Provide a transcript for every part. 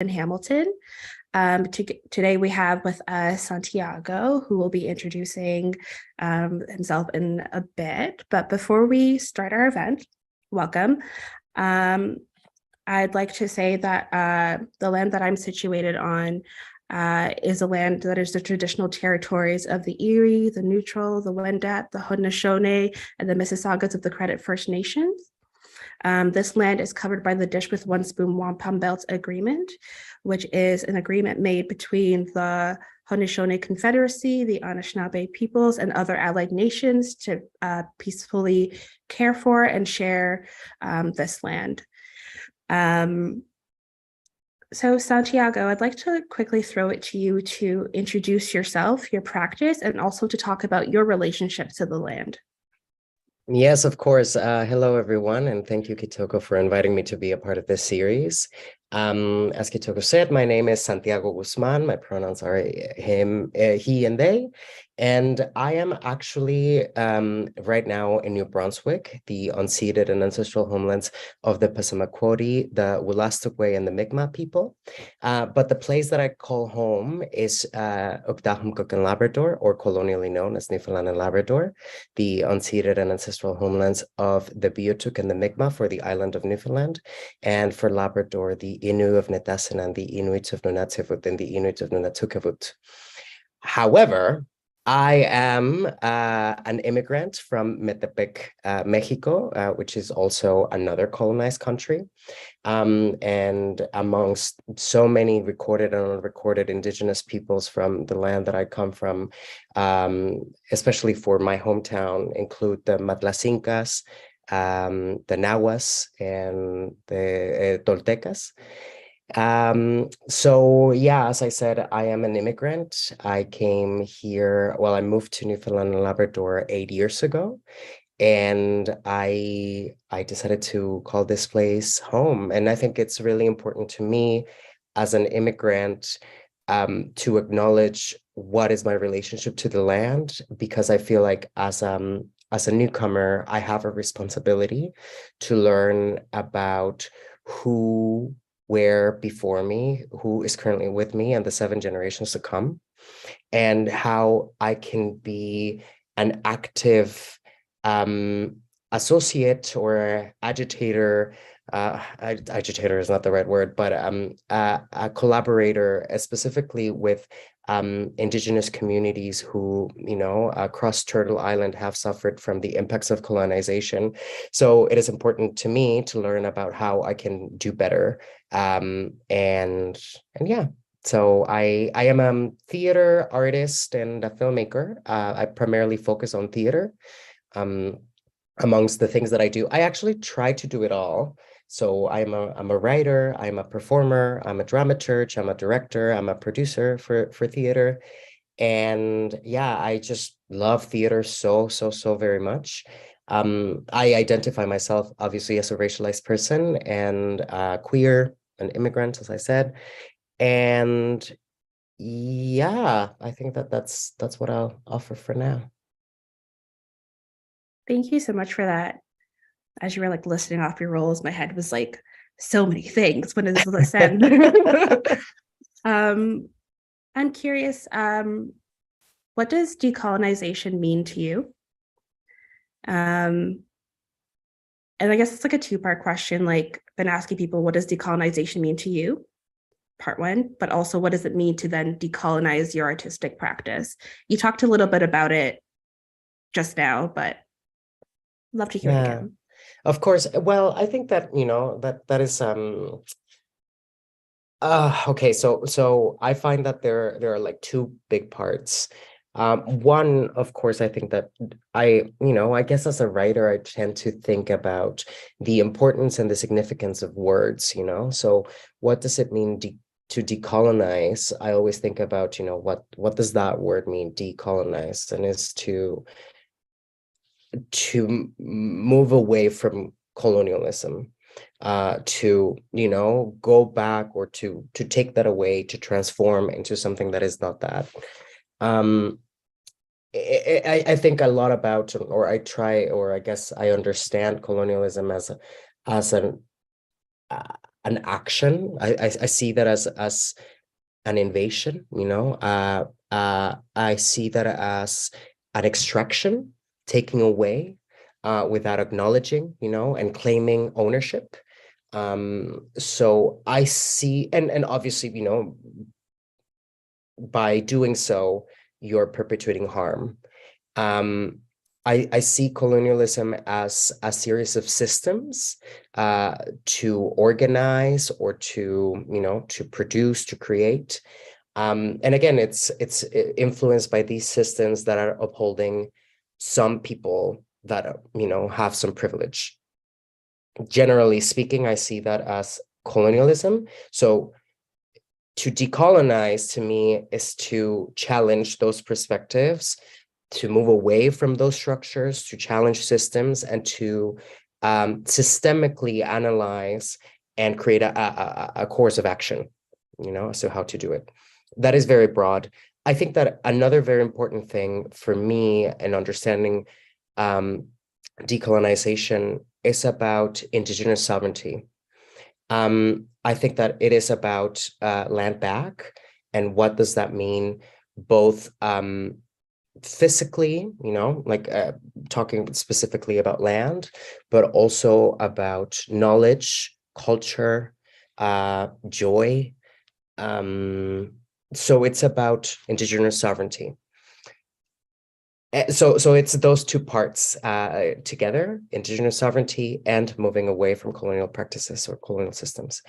in Hamilton. Today we have with us Santiago, who will be introducing himself in a bit. But before we start our event, welcome. I'd like to say that the land that I'm situated on is a land that is the traditional territories of the Erie, the Neutral, the Wendat, the Haudenosaunee, and the Mississaugas of the Credit First Nations. This land is covered by the Dish with One Spoon Wampum Belt Agreement, which is an agreement made between the Haudenosaunee Confederacy, the Anishinaabe peoples, and other allied nations to peacefully care for and share this land. So Santiago, I'd like to quickly throw it to you to introduce yourself, your practice, and also to talk about your relationship to the land. Yes, of course. Hello, everyone, and thank you, Kitoko, for inviting me to be a part of this series. As Kitoko said, my name is Santiago Guzmán. My pronouns are him, he, and they. And I am actually right now in New Brunswick, the unceded and ancestral homelands of the Passamaquoddy, the Wolastoqey, and the Mi'kmaq people. But the place that I call home is Ukdahumkuk and Labrador, or colonially known as Newfoundland and Labrador, the unceded and ancestral homelands of the Beothuk and the Mi'kmaq for the island of Newfoundland, and for Labrador, the Innu of Netasin and the Inuit of Nunatsiavut and the Inuit of Nunatukavut. However, I am an immigrant from Metepec, Mexico, which is also another colonized country. And amongst so many recorded and unrecorded indigenous peoples from the land that I come from, especially for my hometown, include the Matlasinkas, the Nahuas, and the Toltecas. So yeah, as I said, I am an immigrant. I came here, well, I moved to Newfoundland and Labrador 8 years ago, and I decided to call this place home. And I think it's really important to me as an immigrant to acknowledge what is my relationship to the land, because I feel like as a newcomer, I have a responsibility to learn about who were before me, who is currently with me, and the 7 generations to come, and how I can be an active associate or agitator. Agitator is not the right word, but a collaborator, specifically with indigenous communities who, across Turtle Island have suffered from the impacts of colonization. So it is important to me to learn about how I can do better. And yeah, so I am a theater artist and a filmmaker. I primarily focus on theater. Amongst the things that I do, I actually try to do it all. So I'm a writer, I'm a performer, I'm a dramaturge, I'm a director, I'm a producer for theater. And yeah, I just love theater so very much. I identify myself obviously as a racialized person and queer, an immigrant, as I said. And yeah, I think that's what I'll offer for now. Thank you so much for that. As you were like listing off your roles, my head was like, so many things. When does this end? I'm curious, what does decolonization mean to you? And I guess it's like a 2-part question. Like, been asking people, what does decolonization mean to you? Part 1, but also what does it mean to then decolonize your artistic practice? You talked a little bit about it just now, but I'd love to hear it again. Of course. Well, I think that, that is okay, so I find that there are like 2 big parts. One, of course, I think that I guess as a writer, I tend to think about the importance and the significance of words, so what does it mean to decolonize? I always think about, what does that word mean, decolonize, and is to move away from colonialism, to go back, or to take that away, to transform into something that is not that. I think a lot about, or I try, or I guess I understand colonialism as an an action. I see that as an invasion, I see that as an extraction, taking away without acknowledging, and claiming ownership. So I see, and obviously, by doing so, you're perpetuating harm. I see colonialism as a series of systems to organize or to produce, to create. And again, it's influenced by these systems that are upholding some people that have some privilege. Generally speaking, I see that as colonialism. So to decolonize, to me, is to challenge those perspectives, to move away from those structures, to challenge systems, and to systemically analyze and create a course of action, as to how to do it. That is very broad. I think that another very important thing for me in understanding decolonization is about indigenous sovereignty. I think that it is about land back, and what does that mean, both physically, talking specifically about land, but also about knowledge, culture, joy. So it's about indigenous sovereignty. So it's those two parts together: indigenous sovereignty and moving away from colonial practices or colonial systems.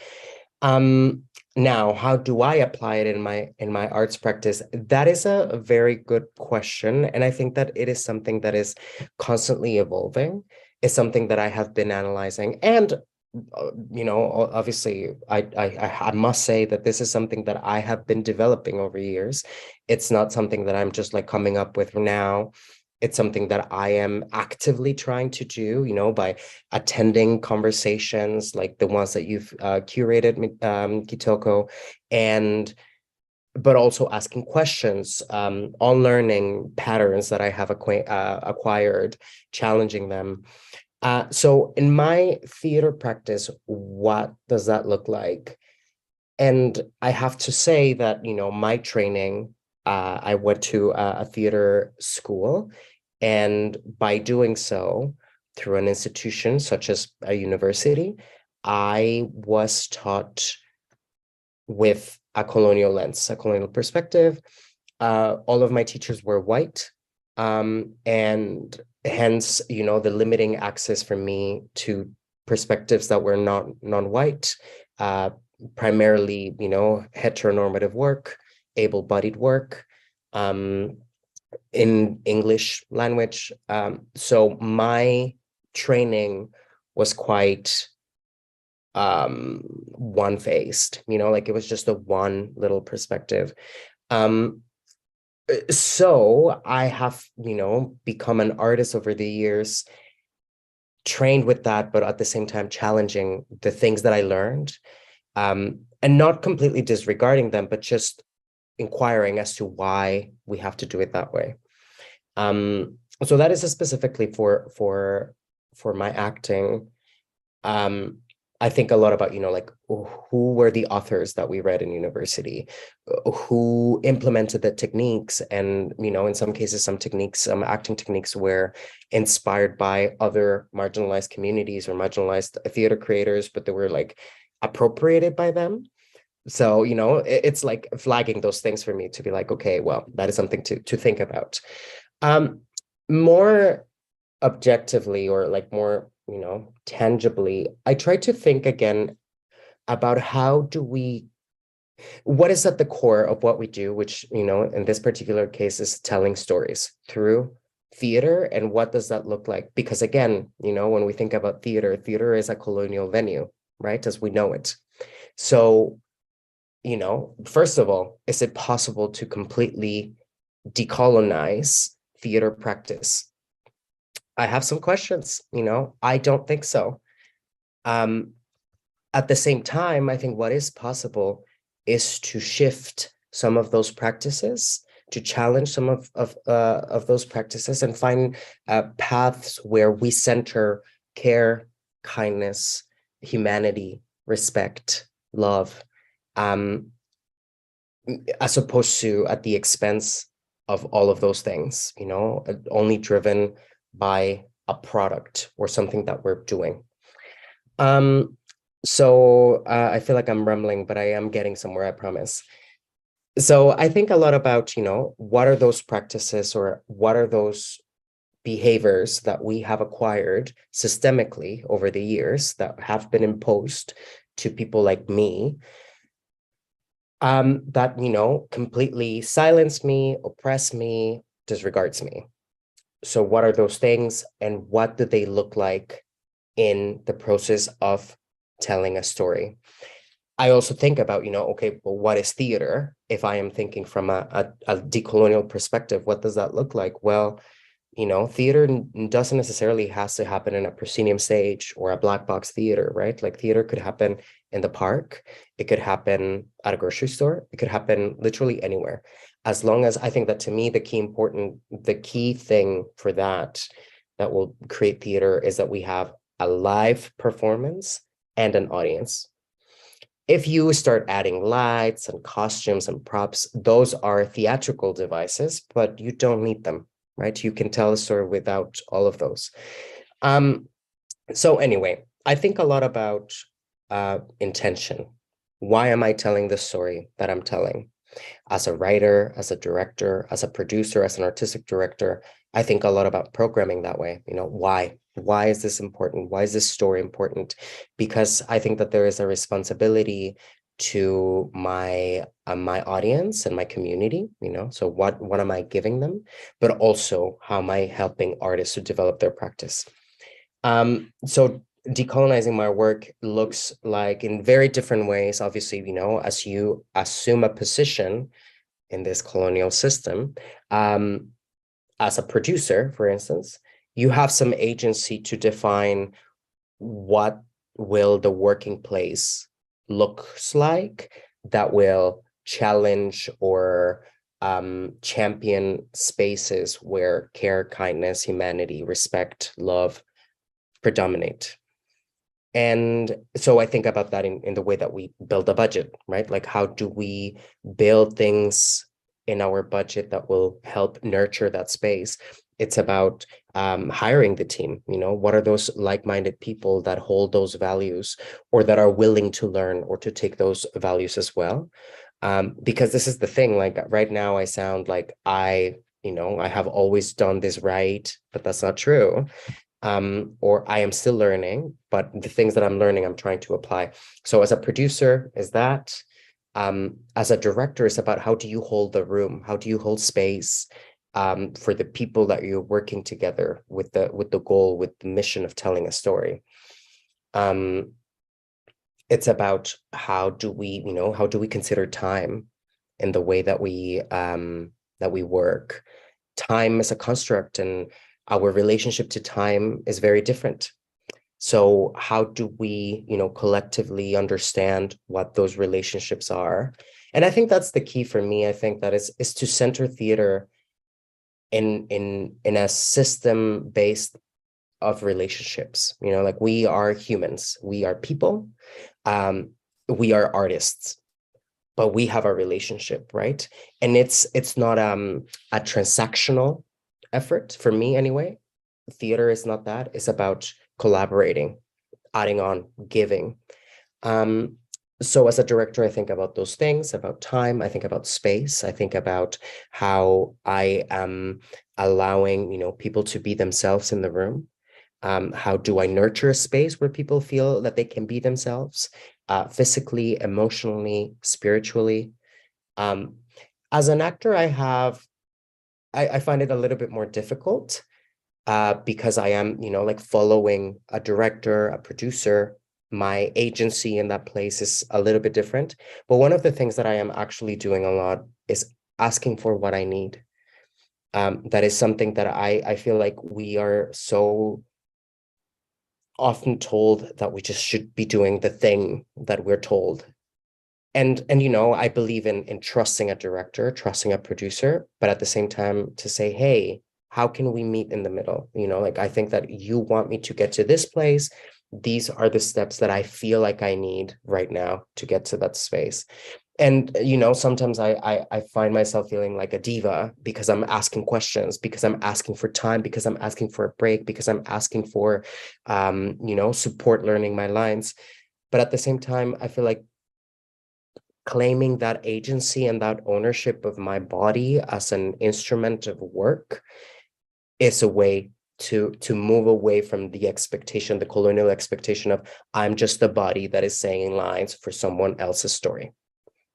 Now, how do I apply it in my arts practice? That is a very good question, and I think that it is something that is constantly evolving. It's something that I have been analyzing, and obviously, I must say that this is something that I have been developing over years. It's not something that I'm just like coming up with now. It's something that I am actively trying to do, by attending conversations like the ones that you've curated, Kitoko, but also asking questions, unlearning patterns that I have acquired, challenging them. So in my theater practice, what does that look like? And I have to say that, my training, I went to a theater school, and by doing so, through an institution such as a university, I was taught with a colonial lens, a colonial perspective. All of my teachers were white, and hence, the limiting access for me to perspectives that were not non-white, primarily, heteronormative work, able-bodied work, in English language. So my training was quite one-faced, it was just a one little perspective. So I have, become an artist over the years, trained with that, but at the same time challenging the things that I learned, and not completely disregarding them, but just inquiring as to why we have to do it that way. So that is specifically for my acting. I think a lot about, who were the authors that we read in university, who implemented the techniques. And, in some cases, some acting techniques were inspired by other marginalized communities or marginalized theater creators, but they were appropriated by them. So, it's like flagging those things for me to be like, okay, well, that is something to think about. More objectively, or more, tangibly, I try to think again about what is at the core of what we do, which, in this particular case is telling stories through theater. And what does that look like? Because again, when we think about theater is a colonial venue, right? As we know it. So, first of all, is it possible to completely decolonize theater practice? I have some questions, I don't think so. At the same time, I think what is possible is to shift some of those practices, to challenge some of those practices, and find paths where we center care, kindness, humanity, respect, love, as opposed to at the expense of all of those things, only driven by a product or something that we're doing. So I feel like I'm rambling, but I am getting somewhere, I promise. So I think a lot about, what are those practices or what are those behaviors that we have acquired systemically over the years that have been imposed to people like me, that, completely silence me, oppress me, disregards me. So what are those things and what do they look like in the process of telling a story? I also think about, okay, well, what is theater? If I am thinking from a decolonial perspective, what does that look like? Well, theater doesn't necessarily has to happen in a proscenium stage or a black box theater, right? Like theater could happen in the park. It could happen at a grocery store. It could happen literally anywhere. As long as I think that to me, the key thing for that will create theater is that we have a live performance and an audience. If you start adding lights and costumes and props, those are theatrical devices, but you don't need them, right? You can tell a story without all of those. So anyway, I think a lot about intention. Why am I telling the story that I'm telling? As a writer, as a director, as a producer, as an artistic director, I think a lot about programming that way. Why? Why is this important? Why is this story important? Because I think that there is a responsibility to my audience and my community, so what am I giving them, but also how am I helping artists to develop their practice? So decolonizing my work looks like in very different ways. Obviously, as you assume a position in this colonial system, as a producer, for instance, you have some agency to define what will the working place looks like that will challenge or champion spaces where care, kindness, humanity, respect, love predominate. And so I think about that in the way that we build a budget, right? Like, how do we build things in our budget that will help nurture that space? It's about hiring the team. What are those like-minded people that hold those values or that are willing to learn or to take those values as well? Because this is the thing, like right now I sound like I have always done this right, but that's not true. Or I am still learning, but the things that I'm learning, I'm trying to apply. So as a producer, is that, as a director, it's about how do you hold the room? How do you hold space for the people that you're working together with the goal, with the mission of telling a story? It's about how do we consider time in the way that we work? Time is a construct, and our relationship to time is very different. So how do we, collectively understand what those relationships are? And I think that's the key for me. I think that is to center theater in a system based of relationships. Like we are humans, we are people, we are artists, but we have a relationship, right? And it's not a transactional effort for me anyway. Theater is not that. It's about collaborating, adding on, giving. So as a director, I think about those things, about time. I think about space. I think about how I am allowing, people to be themselves in the room. How do I nurture a space where people feel that they can be themselves, physically, emotionally, spiritually? As an actor, I find it a little bit more difficult because I am, like following a director, a producer. My agency in that place is a little bit different. But one of the things that I am actually doing a lot is asking for what I need. That is something that I feel like we are so often told that we just should be doing the thing that we're told. And I believe in trusting a director, trusting a producer, but at the same time to say, hey, how can we meet in the middle? Like, I think that you want me to get to this place, these are the steps that I feel like I need right now to get to that space. And, you know, sometimes I find myself feeling like a diva because I'm asking questions, because I'm asking for time, because I'm asking for a break, because I'm asking for, you know, support learning my lines. But at the same time, I feel like claiming that agency and that ownership of my body as an instrument of work is a way to move away from the expectation, the colonial expectation of I'm just a body that is saying lines for someone else's story,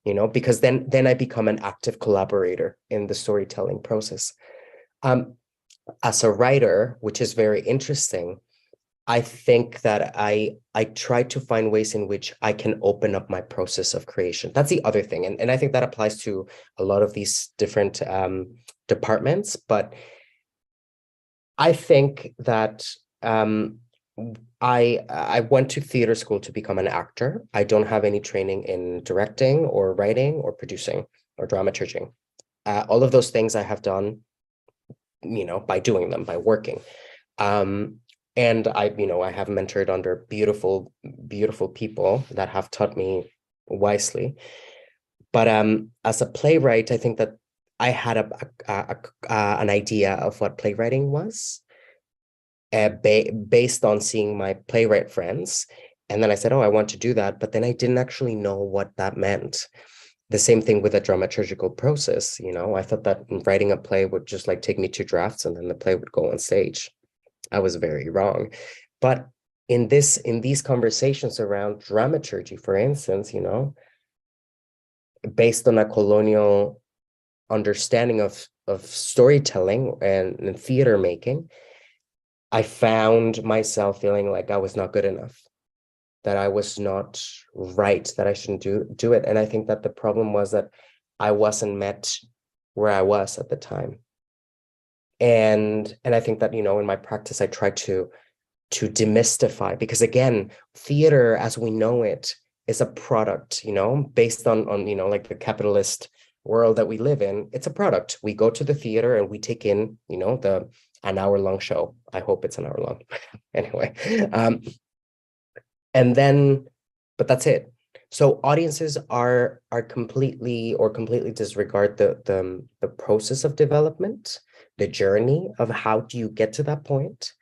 you know, because then I become an active collaborator in the storytelling process. As a writer, which is very interesting, I think that I try to find ways in which I can open up my process of creation. That's the other thing. And I think that applies to a lot of these different departments. But I think that I went to theater school to become an actor. I don't have any training in directing or writing or producing or dramaturging. All of those things I have done, you know, by doing them, by working. And I have mentored under beautiful, beautiful people that have taught me wisely. But as a playwright, I think that I had an idea of what playwriting was based on seeing my playwright friends. And then I said, oh, I want to do that. But then I didn't actually know what that meant. The same thing with a dramaturgical process. You know, I thought that writing a play would just like take me 2 drafts and then the play would go on stage. I was very wrong. But in these conversations around dramaturgy, for instance, you know, based on a colonial understanding of storytelling and theater making, I found myself feeling like I was not good enough, that I was not right, that I shouldn't do it. And I think that the problem was that I wasn't met where I was at the time. And I think that, you know, in my practice, I try to demystify, because again, theater as we know it is a product, you know, based on you know, like the capitalist world that we live in. It's a product. We go to the theater and we take in, you know, an hour-long show. I hope it's an hour long. Anyway, and then, but that's it. So audiences are completely disregard the process of development, the journey of how do you get to that point.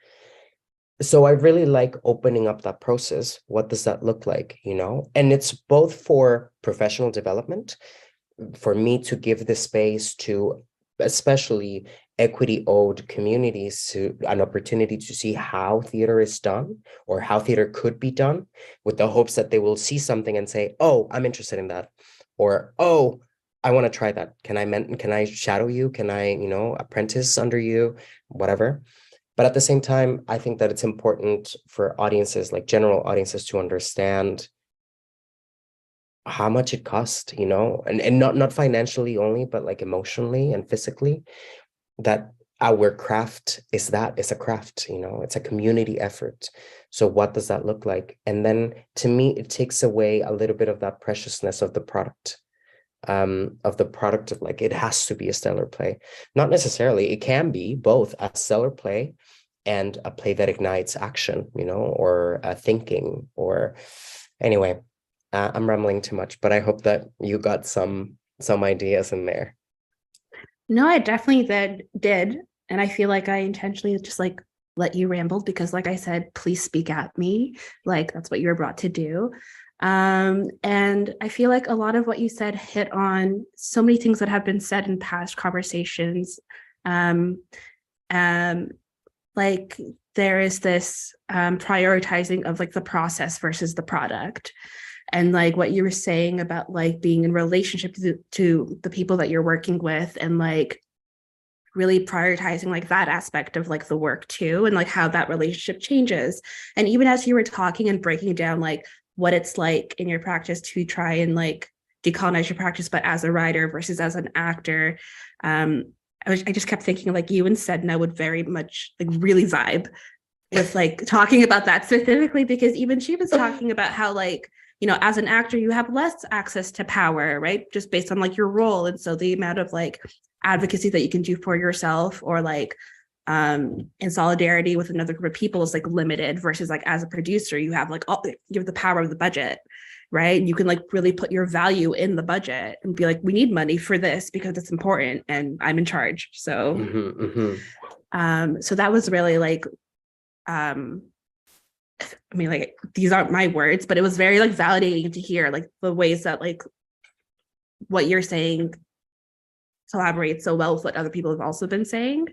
So I really like opening up that process. What does that look like, you know? And it's both for professional development, for me to give the space to especially equity-owed communities to an opportunity to see how theater is done or how theater could be done, with the hopes that they will see something and say, oh, I'm interested in that, or oh, I want to try that. Can I shadow you? Can I, you know, apprentice under you, whatever. But at the same time, I think that it's important for audiences, like general audiences, to understand how much it costs, you know, and not financially only, but like emotionally and physically, that our craft is a craft, you know, it's a community effort. So what does that look like? And then to me, it takes away a little bit of that preciousness of the product, of like, it has to be a stellar play. Not necessarily. It can be both a stellar play and a play that ignites action, you know, or thinking, or anyway. I'm rambling too much, but I hope that you got some ideas in there. No, I definitely did. And I feel like I intentionally just like let you ramble because, like I said, please speak at me. Like that's what you were brought to do. And I feel like a lot of what you said hit on so many things that have been said in past conversations. Like there is this prioritizing of like the process versus the product. And like what you were saying about like being in relationship to the people that you're working with, and like really prioritizing like that aspect of like the work too, and like how that relationship changes. And even as you were talking and breaking down like what it's like in your practice to try and like decolonize your practice, but as a writer versus as an actor, I just kept thinking like you and Sedna would very much like really vibe with like talking about that specifically, because even she was talking about how like, you know, as an actor, you have less access to power, right? Just based on like your role. And so the amount of like advocacy that you can do for yourself, or like in solidarity with another group of people is like limited, versus like as a producer, you have like you have the power of the budget, right? And you can like really put your value in the budget and be like, we need money for this because it's important and I'm in charge. So so that was really like I mean, like, these aren't my words, but it was very like validating to hear like the ways that like what you're saying collaborates so well with what other people have also been saying.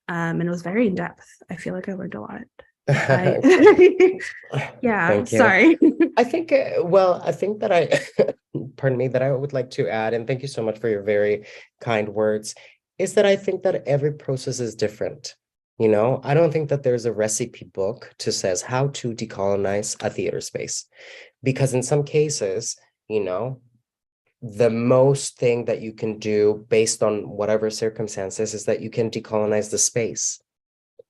And it was very in depth. I feel like I learned a lot. Yeah, Thank you. sorry. I think, well, I think that pardon me, that I would like to add, and thank you so much for your very kind words, is that I think that every process is different. You know, I don't think that there's a recipe book to says how to decolonize a theater space, because in some cases, you know, the most thing that you can do based on whatever circumstances is that you can decolonize the space,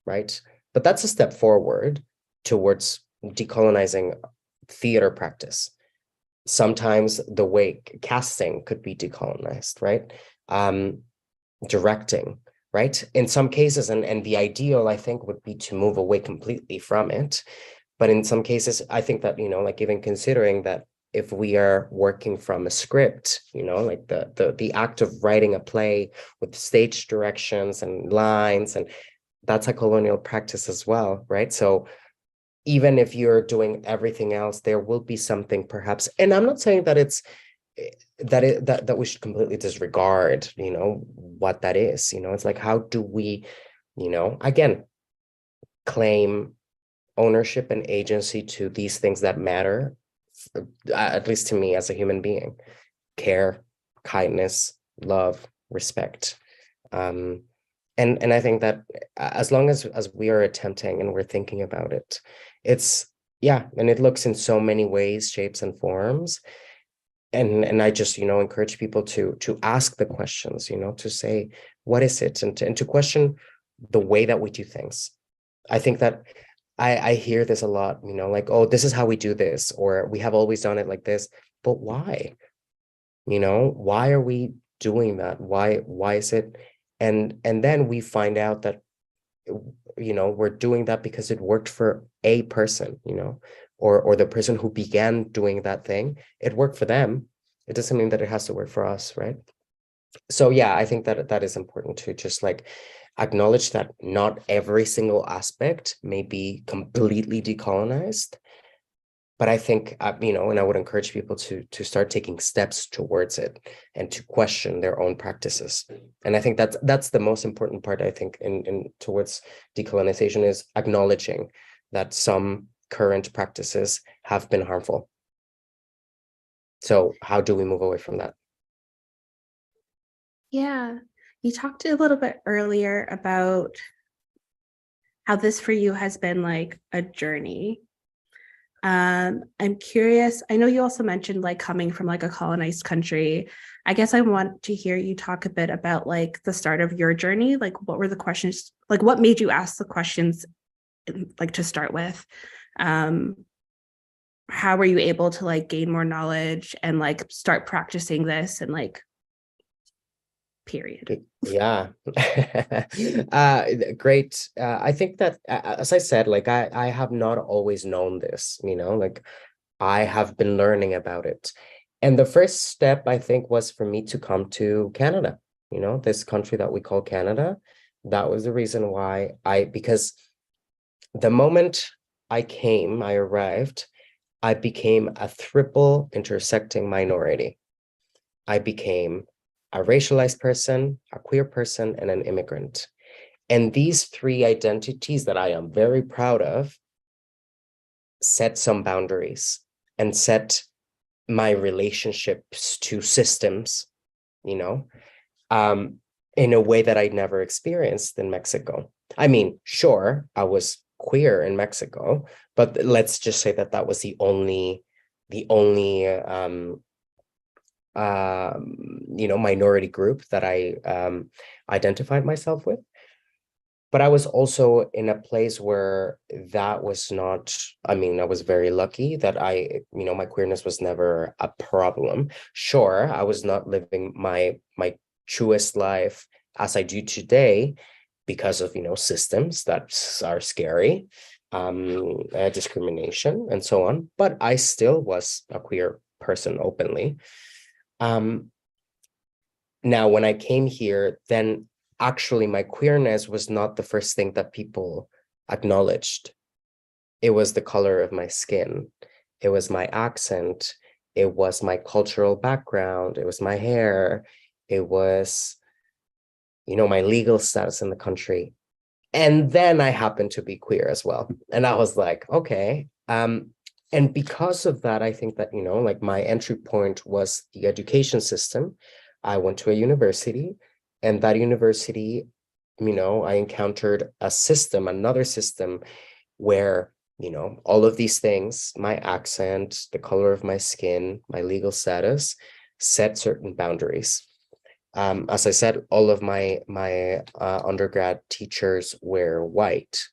right? But that's a step forward towards decolonizing theater practice. Sometimes the way casting could be decolonized, right? Directing, right? In some cases, and the ideal, I think, would be to move away completely from it. But in some cases, I think that, you know, like even considering that if we are working from a script, you know, like the act of writing a play with stage directions and lines, and that's a colonial practice as well, right? So even if you're doing everything else, there will be something perhaps, and I'm not saying that it's that we should completely disregard, you know, what that is. You know, it's like, how do we, you know, again, claim ownership and agency to these things that matter, at least to me as a human being: care, kindness, love, respect. And I think that as long as we are attempting and we're thinking about it, it's, yeah, and it looks in so many ways, shapes, and forms. And I just, you know, encourage people to ask the questions, you know, to say, what is it? And to question the way that we do things. I think that I hear this a lot, you know, like, oh, this is how we do this, or we have always done it like this. But why? You know, why are we doing that? Why is it? And then we find out that, you know, we're doing that because it worked for a person, you know, or the person who began doing that thing. It worked for them. It doesn't mean that it has to work for us, right? So yeah, I think that that is important to just like acknowledge that not every single aspect may be completely decolonized. But I think, you know, and I would encourage people to start taking steps towards it and to question their own practices. And I think that's the most important part, I think, in towards decolonization, is acknowledging that some current practices have been harmful. So how do we move away from that? Yeah, you talked a little bit earlier about how this for you has been like a journey. I'm curious, I know you also mentioned like coming from like a colonized country. I guess I want to hear you talk a bit about like the start of your journey. Like, what were the questions, like what made you ask the questions, like to start with? How were you able to like gain more knowledge and like start practicing this, and like, period? Yeah. Great. I think that, as I said, like I have not always known this, you know, like I have been learning about it. And the first step, I think, was for me to come to Canada, you know, this country that we call Canada. That was the reason why because the moment I arrived, I became a triple intersecting minority. I became a racialized person, a queer person, and an immigrant. And these three identities that I am very proud of set some boundaries and set my relationships to systems, you know, in a way that I'd never experienced in Mexico. I mean, sure, I was queer in Mexico, but let's just say that that was the only you know, minority group that I identified myself with. But I was also in a place where that was not, I mean, I was very lucky that you know, my queerness was never a problem. Sure, I was not living my truest life as I do today, because of, systems that are scary, discrimination and so on. But I still was a queer person openly. Now, when I came here, then actually my queerness was not the first thing that people acknowledged. It was the color of my skin. It was my accent. It was my cultural background. It was my hair. It was, my legal status in the country. And then I happened to be queer as well. And I was like, okay. And because of that, I think that, like my entry point was the education system. I went to a university, and that university, I encountered another system where, all of these things, my accent, the color of my skin, my legal status, set certain boundaries. As I said, all of my undergrad teachers were white.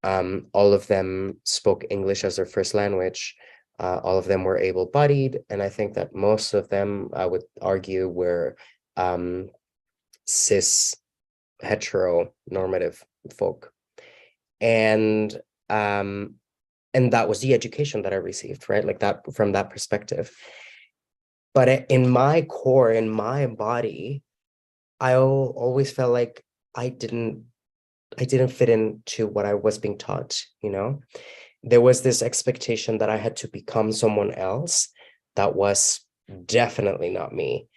All of them spoke English as their first language. All of them were able-bodied, and I think that most of them, I would argue, were cis, heteronormative folk. And that was the education that I received, right? Like that, from that perspective. But in my core, in my body, I always felt like I didn't fit into what I was being taught, There was this expectation that I had to become someone else that was definitely not me.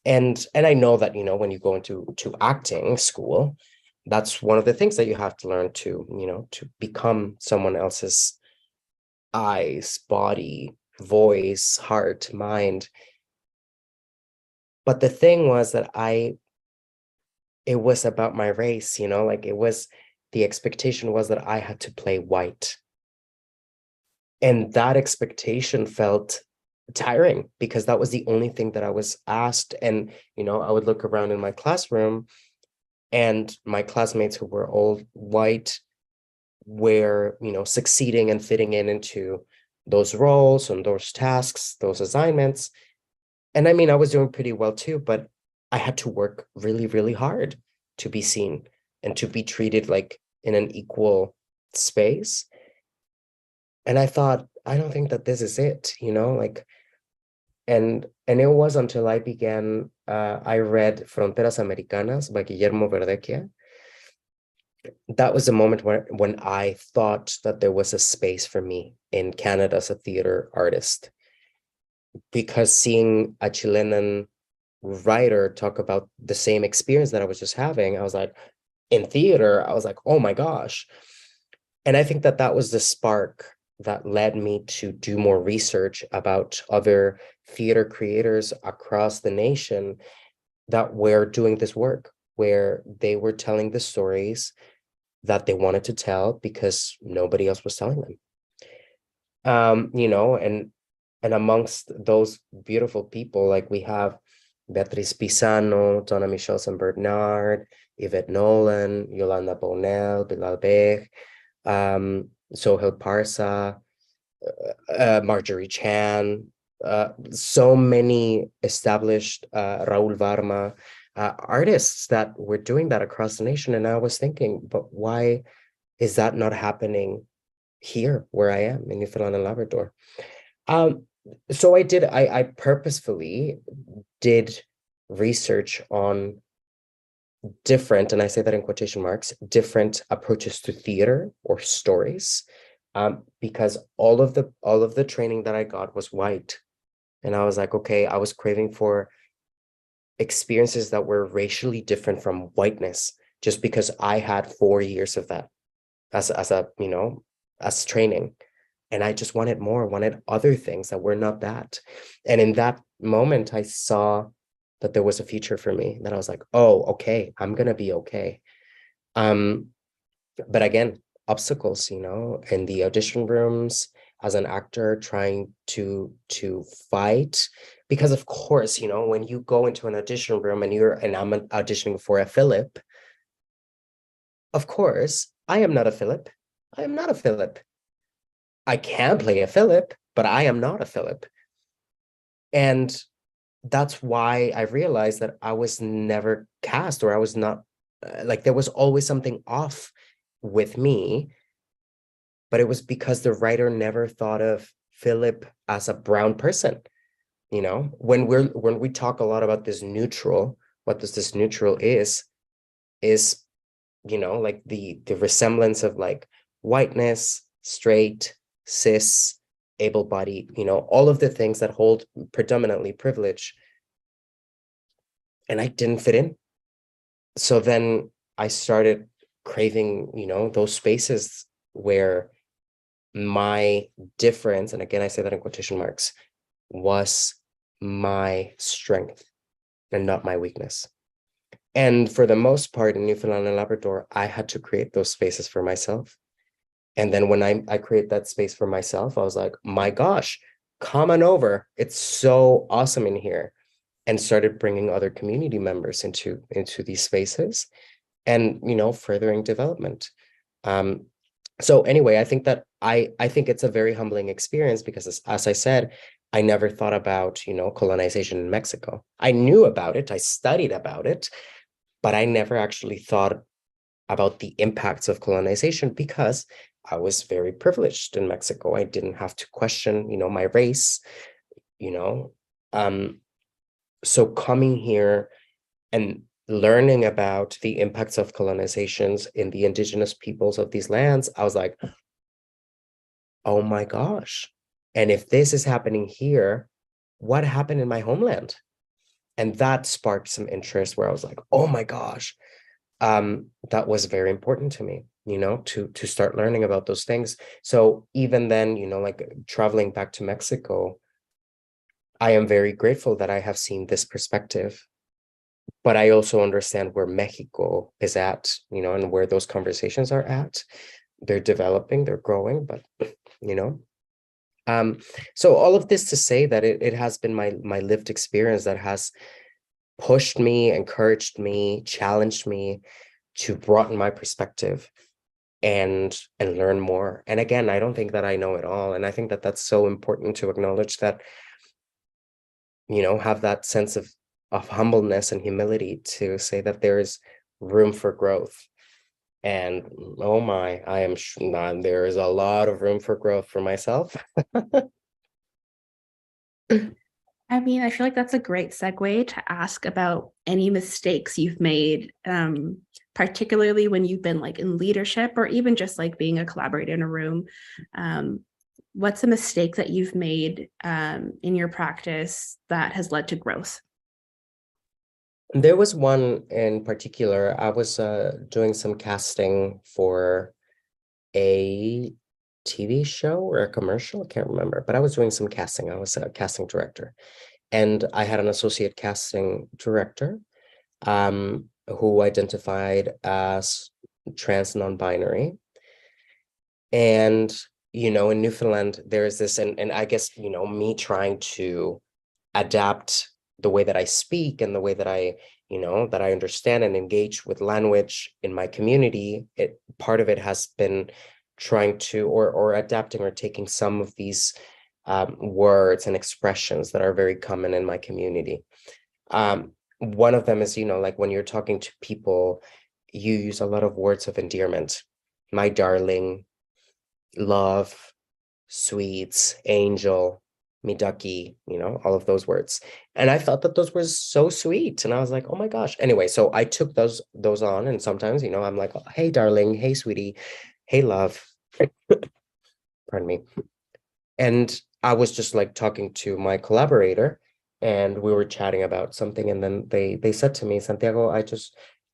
And I know that, when you go into acting school, that's one of the things that you have to learn to, to become someone else's eyes, body, voice, heart, mind. But the thing was that it was about my race, like the expectation was that I had to play white. And that expectation felt tiring because that was the only thing that I was asked. And, I would look around in my classroom, and my classmates who were all white were, succeeding and fitting into those roles and those tasks, those assignments. And I mean, I was doing pretty well too, but I had to work really, really hard to be seen and to be treated like in an equal space. And I thought, I don't think that this is it, like, and it was until I I read Fronteras Americanas by Guillermo Verdecchia. That was the moment when I thought that there was a space for me in Canada as a theater artist. Because seeing a Chilean writer talk about the same experience that I was just having, I was like, in theater, I was like, oh my gosh. And I think that that was the spark that led me to do more research about other theater creators across the nation that were doing this work, where they were telling the stories that they wanted to tell because nobody else was telling them. And amongst those beautiful people, like we have Beatriz Pisano, Donna Michelle St. Bernard, Yvette Nolan, Yolanda Bonel, Bilal Beg, Sohail Parsa, Marjorie Chan, so many established Raul Varma artists that were doing that across the nation. And I was thinking, but why is that not happening here where I am in Newfoundland and Labrador? So I purposefully did research on different, and I say that in quotation marks, different approaches to theater or stories, because all of the training that I got was white. And I was like, okay, I was craving for experiences that were racially different from whiteness, just because I had 4 years of that as training. And I just wanted other things that were not that. And in that moment, I saw that there was a future for me, that I was like, oh, okay, I'm going to be okay. But again, obstacles, in the audition rooms as an actor, trying to fight, because of course, when you go into an audition room and I'm auditioning for a Philip, of course, I am not a Philip. I am not a Philip. I can play a Philip, but I am not a Philip. And that's why I realized that I was never cast, or I was not like there was always something off with me, but it was because the writer never thought of Philip as a brown person. You know, when we talk a lot about this neutral, what does this neutral is, you know, like the resemblance of like whiteness, straight, cis, able-bodied, you know, all of the things that hold predominantly privilege. And I didn't fit in. So then I started craving, you know, those spaces where my difference, and again, I say that in quotation marks, was my strength and not my weakness. And for the most part in Newfoundland and Labrador, I had to create those spaces for myself. And then when I create that space for myself, I was like, my gosh, come on over. It's so awesome in here. And started bringing other community members into these spaces and, you know, furthering development. So anyway, I think that I think it's a very humbling experience because as I said, I never thought about, you know, colonization in Mexico. I knew about it, I studied about it, but I never actually thought about the impacts of colonization because I was very privileged in Mexico. I didn't have to question, you know, my race, you know. So coming here and learning about the impacts of colonizations in the indigenous peoples of these lands, I was like, oh my gosh. And if this is happening here, what happened in my homeland? And that sparked some interest where I was like, oh my gosh, that was very important to me, you know, to start learning about those things. So even then, you know, like traveling back to Mexico, I am very grateful that I have seen this perspective, but I also understand where Mexico is at, you know, and where those conversations are at. They're developing, they're growing, but, you know, so all of this to say that it has been my lived experience that has pushed me, encouraged me, challenged me to broaden my perspective and learn more. And again, I don't think that I know it all. And I think that that's so important to acknowledge that, you know, have that sense of humbleness and humility to say that there is room for growth. And oh my, there is a lot of room for growth for myself. I mean, I feel like that's a great segue to ask about any mistakes you've made, particularly when you've been like in leadership or even just like being a collaborator in a room. What's a mistake that you've made in your practice that has led to growth? There was one in particular. I was doing some casting for a TV show or a commercial. I can't remember, but I was doing some casting. I was a casting director. And I had an associate casting director who identified as trans non-binary. And, you know, in Newfoundland, there is this, and I guess, you know, me trying to adapt the way that I speak and the way that I, you know, that I understand and engage with language in my community, part of it has been trying to, or adapting or taking some of these words and expressions that are very common in my community. One of them is, you know, like when you're talking to people, you use a lot of words of endearment. My darling, love, sweets, angel, me ducky, you know, all of those words. And I felt that those were so sweet. And I was like, oh my gosh. Anyway, so I took those on. And sometimes, you know, I'm like, oh, hey, darling, hey, sweetie, hey, love. Pardon me. And I was just like talking to my collaborator and we were chatting about something. And then they said to me, Santiago,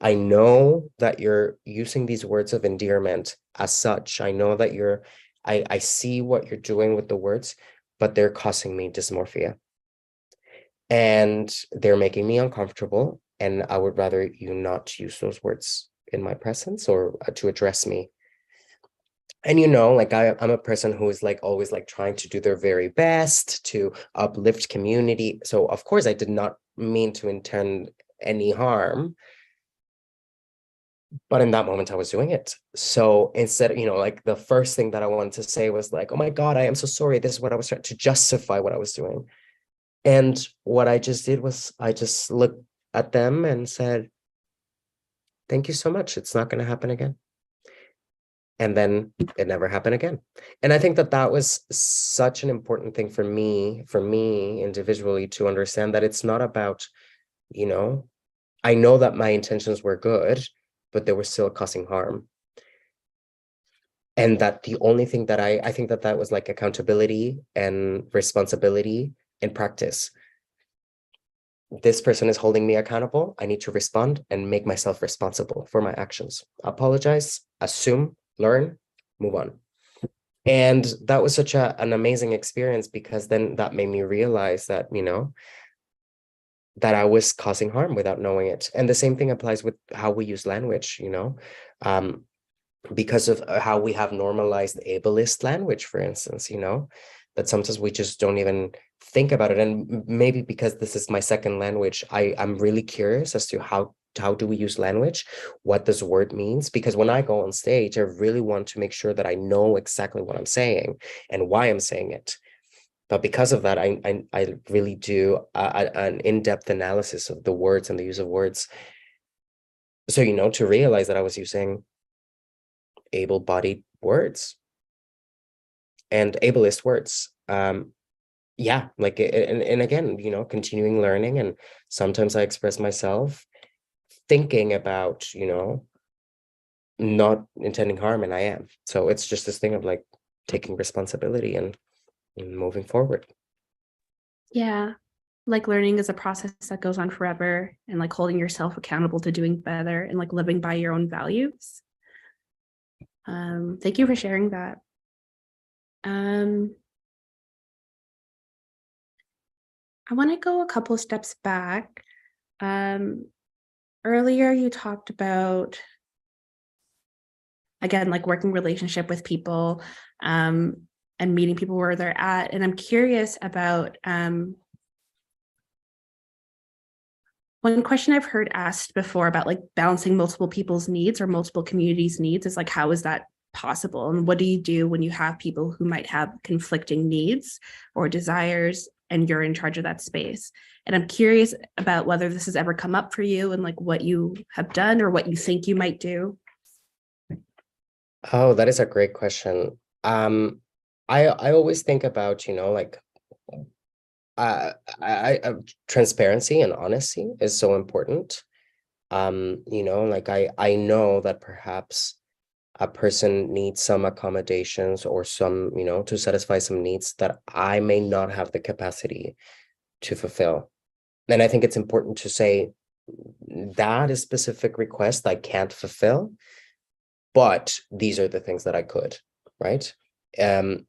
I know that you're using these words of endearment as such. I know that I see what you're doing with the words, but they're causing me dysmorphia. And they're making me uncomfortable. And I would rather you not use those words in my presence or to address me. And, you know, like I'm a person who is like always like trying to do their very best to uplift community. So of course I did not mean to intend any harm. But in that moment I was doing it. So instead, you know, like the first thing that I wanted to say was like, oh my God, I am so sorry. This is what I was trying to justify what I was doing. And what I just did was I just looked at them and said, thank you so much. It's not going to happen again. And then it never happened again. And I think that that was such an important thing for me individually, to understand that it's not about, you know, I know that my intentions were good, but they were still causing harm. And that the only thing that I think that that was like accountability and responsibility in practice. This person is holding me accountable. I need to respond and make myself responsible for my actions. Apologize, assume, learn, move on. And that was such an amazing experience, because then that made me realize that, you know, that I was causing harm without knowing it. And the same thing applies with how we use language, you know, because of how we have normalized ableist language, for instance, you know, that sometimes we just don't even think about it. And maybe because this is my second language, I'm really curious as to how do we use language? What does word means? Because when I go on stage, I really want to make sure that I know exactly what I'm saying and why I'm saying it. But because of that, I really do an in-depth analysis of the words and the use of words. So, you know, to realize that I was using able-bodied words and ableist words. Yeah, like, and again, you know, continuing learning. And sometimes I express myself thinking about, you know, not intending harm, and I am. So it's just this thing of like taking responsibility and moving forward. Yeah. Like learning is a process that goes on forever, and like holding yourself accountable to doing better and like living by your own values. Thank you for sharing that. I want to go a couple of steps back. Earlier you talked about, again, like working relationship with people, and meeting people where they're at. And I'm curious about one question I've heard asked before about like balancing multiple people's needs or multiple communities' needs is like, how is that possible? And what do you do when you have people who might have conflicting needs or desires and you're in charge of that space? And I'm curious about whether this has ever come up for you and like what you have done or what you think you might do. Oh, that is a great question. I always think about, you know, like, transparency and honesty is so important. You know, like I know that perhaps a person needs some accommodations or some, you know, to satisfy some needs that I may not have the capacity to fulfill. And I think it's important to say that a specific request I can't fulfill, but these are the things that I could, right?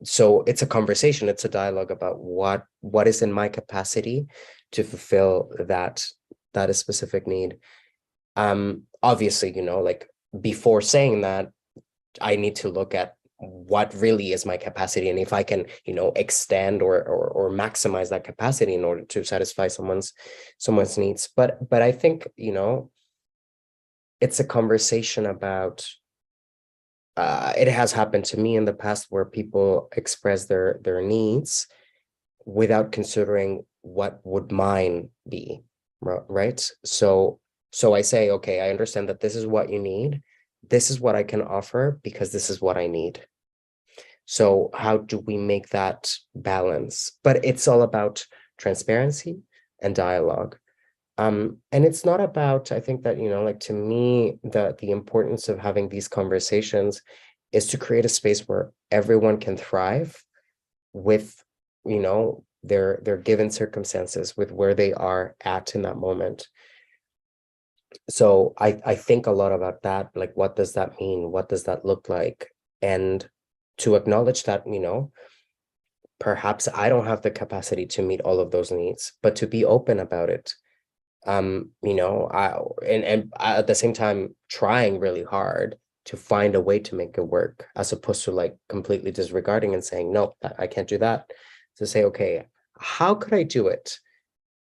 So it's a conversation, it's a dialogue about what is in my capacity to fulfill that a specific need. Obviously, you know, like before saying that, I need to look at what really is my capacity, and if I can, you know, extend or maximize that capacity in order to satisfy someone's needs. But I think, you know, it's a conversation about, it has happened to me in the past where people express their needs without considering what would mine be, right? So I say, okay, I understand that this is what you need. This is what I can offer because this is what I need. So how do we make that balance? But it's all about transparency and dialogue. And it's not about, I think that, you know, like to me, the importance of having these conversations is to create a space where everyone can thrive with, you know, their given circumstances, with where they are at in that moment. So I think a lot about that, like, what does that mean? What does that look like? And to acknowledge that, you know, perhaps I don't have the capacity to meet all of those needs, but to be open about it. You know, and at the same time trying really hard to find a way to make it work, as opposed to like completely disregarding and saying, no, I can't do that. To say, okay, how could I do it?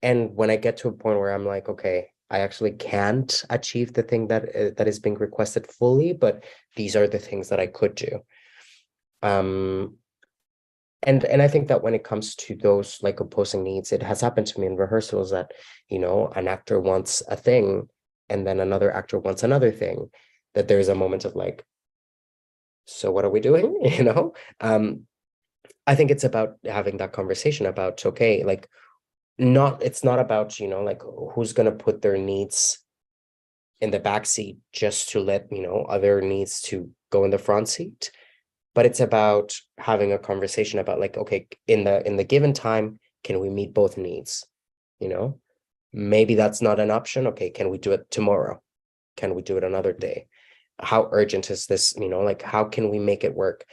And when I get to a point where I'm like, okay, I actually can't achieve the thing that is being requested fully, but these are the things that I could do. And I think that when it comes to those like opposing needs, it has happened to me in rehearsals that, you know, an actor wants a thing and then another actor wants another thing, that there's a moment of like, so what are we doing? You know, I think it's about having that conversation about, okay, like, it's not about, you know, like who's going to put their needs in the back seat just to let, you know, other needs to go in the front seat. But it's about having a conversation about like, okay, in the given time, can we meet both needs? You know, maybe that's not an option. Okay, can we do it tomorrow? Can we do it another day? How urgent is this? You know, like, how can we make it work?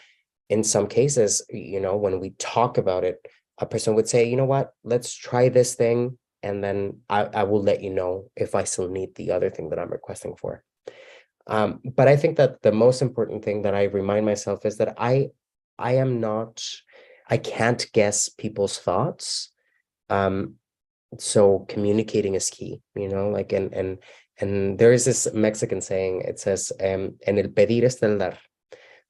In some cases, you know, when we talk about it, a person would say, you know what, let's try this thing, and then I will let you know if I still need the other thing that I'm requesting for. But I think that the most important thing that I remind myself is that I can't guess people's thoughts. So communicating is key, you know, like, and there is this Mexican saying, it says, en el pedir está el dar.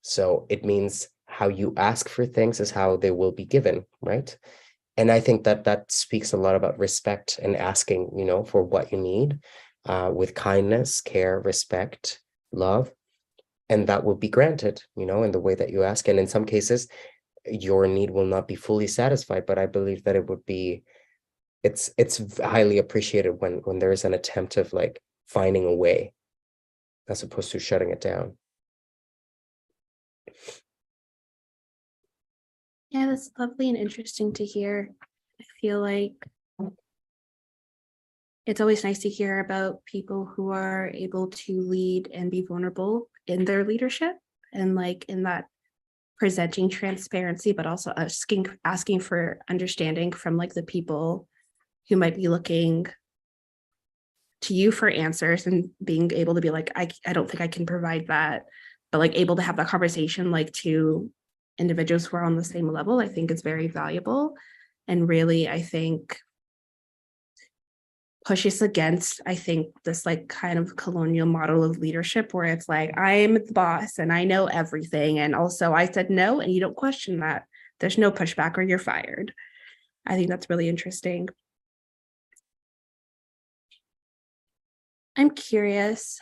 So it means how you ask for things is how they will be given, right? And I think that that speaks a lot about respect and asking, you know, for what you need, with kindness, care, respect, love, and that will be granted, you know, in the way that you ask. And in some cases, your need will not be fully satisfied, but I believe that it would be, it's highly appreciated when there is an attempt of like finding a way as opposed to shutting it down. Yeah, that's lovely and interesting to hear. I feel like it's always nice to hear about people who are able to lead and be vulnerable in their leadership, and like in that presenting transparency, but also asking for understanding from like the people who might be looking to you for answers, and being able to be like, I don't think I can provide that, but like able to have that conversation like to individuals who are on the same level, I think is very valuable. And really, I think pushes against, I think, this like kind of colonial model of leadership where it's like, I'm the boss and I know everything. And also I said no, and you don't question that. There's no pushback or you're fired. I think that's really interesting. I'm curious,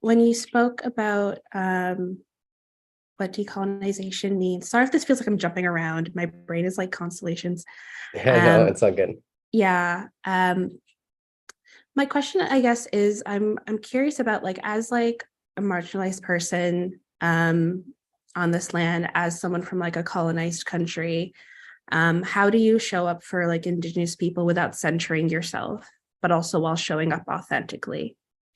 when you spoke about what decolonization means. Sorry if this feels like I'm jumping around. My brain is like constellations. I know, it's not good. Yeah. My question, I guess, is I'm curious about like, as like a marginalized person on this land, as someone from like a colonized country, how do you show up for like Indigenous people without centering yourself, but also while showing up authentically?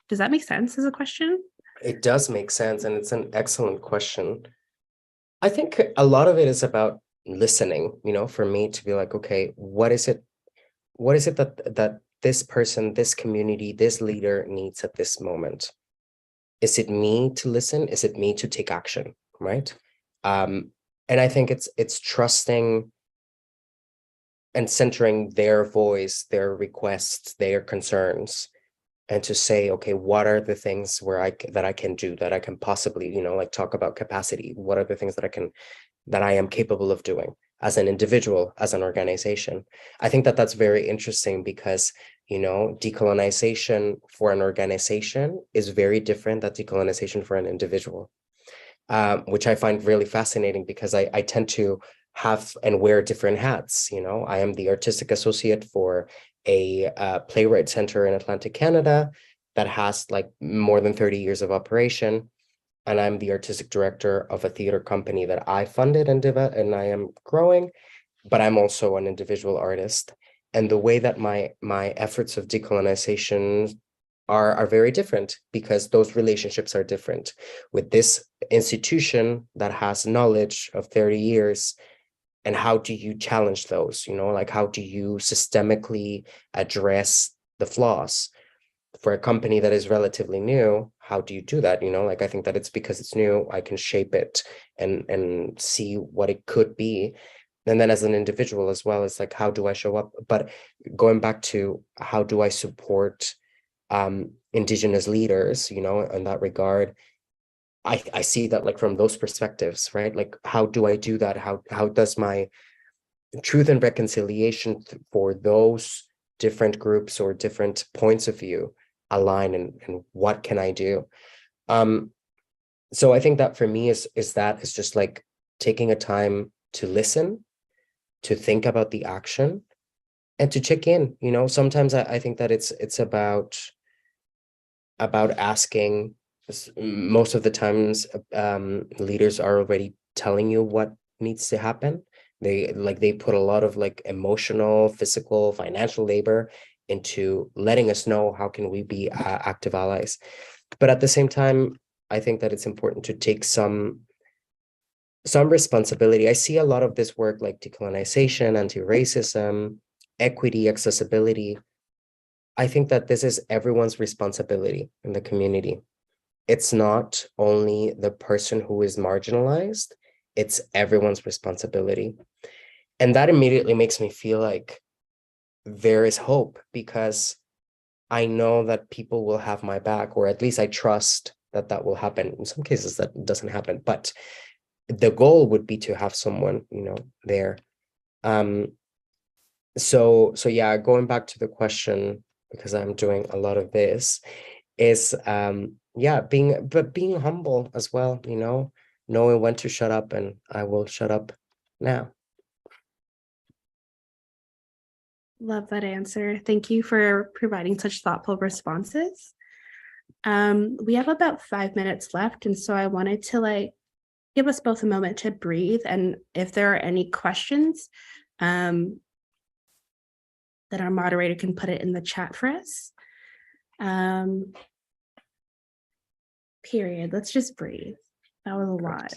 Does that make sense as a question? It does make sense, and it's an excellent question. I think a lot of it is about listening, you know, for me to be like, okay, what is it that this person, this community, this leader needs at this moment? Is it me to listen? Is it me to take action? Right. And I think it's trusting and centering their voice, their requests, their concerns, and to say, okay, what are the things where that I can do, that I can possibly, you know, like talk about capacity. What are the things that I am capable of doing as an individual, as an organization? I think that that's very interesting because, you know, decolonization for an organization is very different than decolonization for an individual, which I find really fascinating because I tend to have and wear different hats. You know, I am the artistic associate for a Playwrights Centre in Atlantic Canada that has like more than 30 years of operation. And I'm the artistic director of a theater company that I funded and I am growing, but I'm also an individual artist. And the way that my efforts of decolonization are very different because those relationships are different. With this institution that has knowledge of 30 years, and how do you challenge those, you know, like how do you systemically address the flaws? For a company that is relatively new, how do you do that? You know, like I think that it's because it's new, I can shape it and see what it could be. And then as an individual as well, it's like, how do I show up? But going back to how do I support Indigenous leaders, you know, in that regard, I see that like from those perspectives, right? Like, how do I do that? How does my truth and reconciliation for those different groups or different points of view align, and what can I do? So I think that for me is just like taking a time to listen, to think about the action, and to check in. Sometimes I think that it's about asking. Most of the times, leaders are already telling you what needs to happen. They put a lot of like emotional, physical, financial labor into letting us know how can we be active allies. But at the same time, I think that it's important to take some responsibility. I see a lot of this work like decolonization, anti-racism, equity, accessibility. I think that this is everyone's responsibility in the community. It's not only the person who is marginalized, it's everyone's responsibility. And that immediately makes me feel like there is hope, because I know that people will have my back, or at least I trust that will happen. In some cases that doesn't happen, but the goal would be to have someone, there. So yeah, going back to the question, because I'm doing a lot of this, is yeah, being humble as well, knowing when to shut up, and I will shut up now. Love that answer. Thank you for providing such thoughtful responses. We have about 5 minutes left, and so I wanted to give us both a moment to breathe, and if there are any questions, that our moderator can put it in the chat for us. Period. Let's just breathe. That was a lot.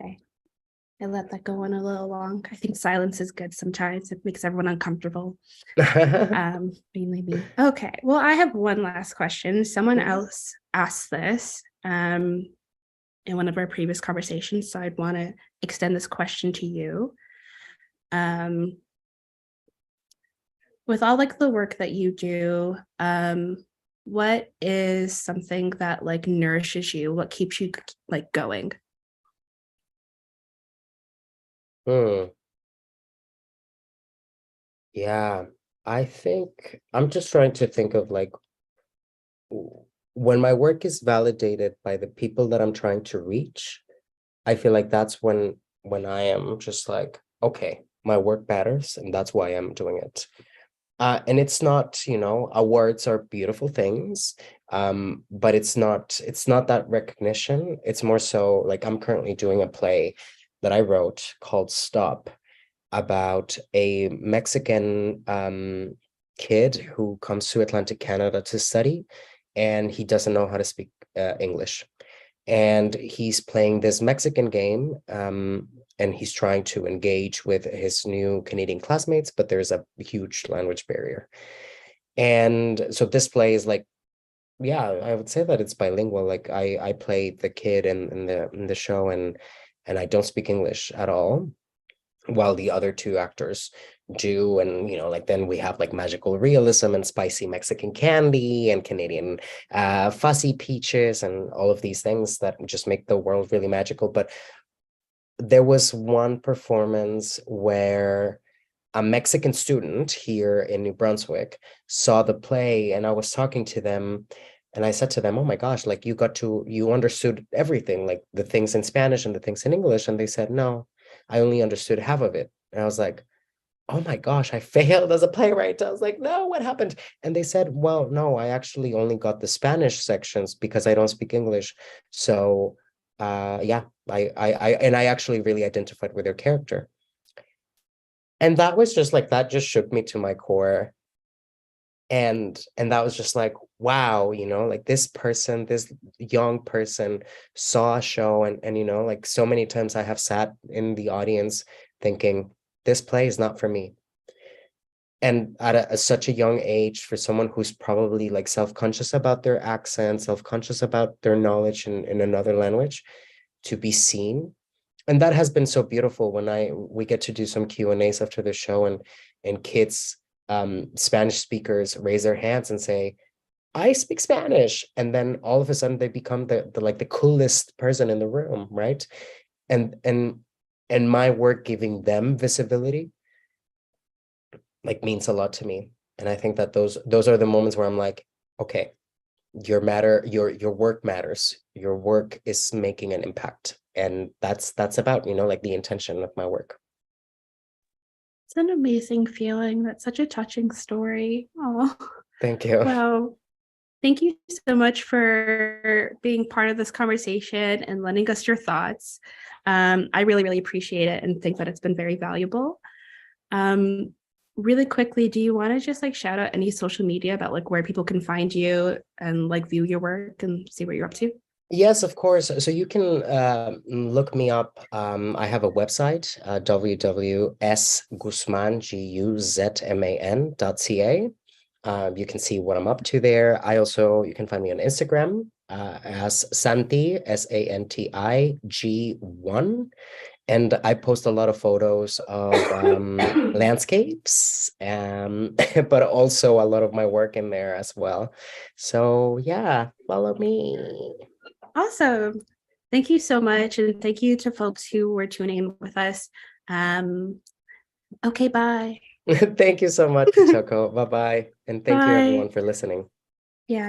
Okay. I let that go on a little long. I think silence is good sometimes. It makes everyone uncomfortable. Mainly me. Okay. Well, I have one last question. Someone else asked this in one of our previous conversations, so I'd want to extend this question to you. With all the work that you do, what is something that nourishes you? What keeps you going? Yeah, I think I'm just trying to think of when my work is validated by the people that I'm trying to reach. I feel like that's when I am just like, okay, my work matters, and that's why I'm doing it. And it's not, awards are beautiful things, but it's not that recognition. It's more so like I'm currently doing a play that I wrote called Stop, about a Mexican kid who comes to Atlantic Canada to study, and he doesn't know how to speak English. And he's playing this Mexican game, and he's trying to engage with his new Canadian classmates, but there's a huge language barrier. And so this play is yeah, I would say that it's bilingual. I play the kid in the show, and I don't speak English at all, while the other two actors do. And then we have magical realism and spicy Mexican candy and Canadian fuzzy peaches and all of these things that just make the world really magical. But there was one performance where a Mexican student here in New Brunswick saw the play, and I was talking to them, and I said to them, oh my gosh, you understood everything, like the things in Spanish and the things in English. And they said, no, I only understood half of it. And I was like, oh my gosh, I failed as a playwright. I was like, no, what happened? And they said, well, no, I actually only got the Spanish sections because I don't speak English. So yeah, I actually really identified with their character. And that was just like, that just shook me to my core. And that was just like, wow, like this person, this young person saw a show, and like so many times I have sat in the audience thinking, this play is not for me. And at such a young age, for someone who's probably like self-conscious about their accent, self-conscious about their knowledge in another language, to be seen. And that has been so beautiful when we get to do some Q&As after the show, and kids, Spanish speakers, raise their hands and say, I speak Spanish. And then all of a sudden they become the like the coolest person in the room, right? And my work giving them visibility like means a lot to me. And I think that those are the moments where I'm like, okay, your work matters. Your work is making an impact. And that's about, like the intention of my work. It's an amazing feeling. That's such a touching story. Oh, Thank you. wow. Thank you so much for being part of this conversation and lending us your thoughts. I really, really appreciate it and think that it's been very valuable. Really quickly, do you want to just like shout out any social media about like where people can find you and like view your work and see what you're up to? Yes, of course. So you can look me up. I have a website, www.guzman.ca. You can see what I'm up to there. You can find me on Instagram as Santi, SANTIG1. And I post a lot of photos of landscapes, but also a lot of my work in there as well. So yeah, follow me. Awesome. Thank you so much. And thank you to folks who were tuning in with us. Okay, bye. Thank you so much, Kitoko. Bye-bye. And thank you Bye. everyone for listening. Yeah.